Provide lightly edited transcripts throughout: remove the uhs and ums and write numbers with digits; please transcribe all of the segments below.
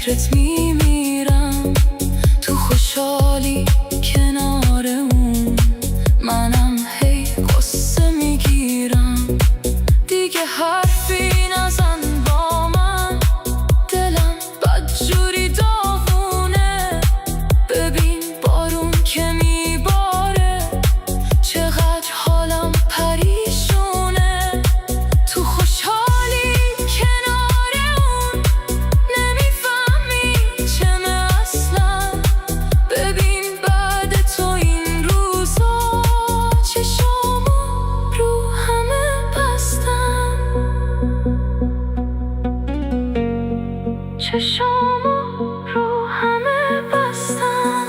فکرت میمیرم، تو خوشحالی کنار اون، منم هی قصه میگیرم. دیگه حرفی نزن با من، دلم بدجوری داغونه. ببین بارون که میباره، چقدر حالم پریشونه. تو خوشحالی کنار اون، نمیفهمی چمه اصلا. ببین بعد تو این روزا، چشامو رو همه بستم، چشامو رو همه بستم.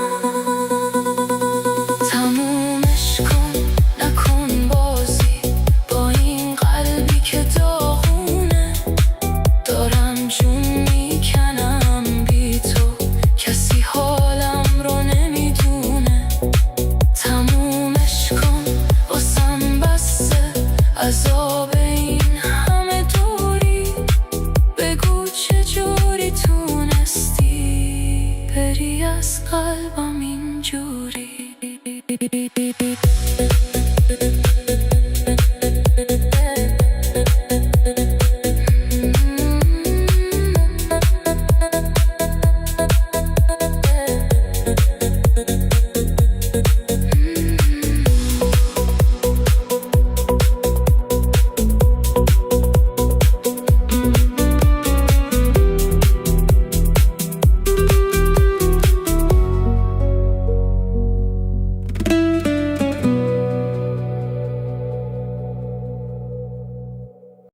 تمومش کن، نکن بازی با این قلبی که داغونه. دارم جون میکنم بی تو، کسی حالم رو نمیدونه. تمومش کن واسم بسه، عذاب این همه دوری. بگو چجوری تونستی بری از قلبم.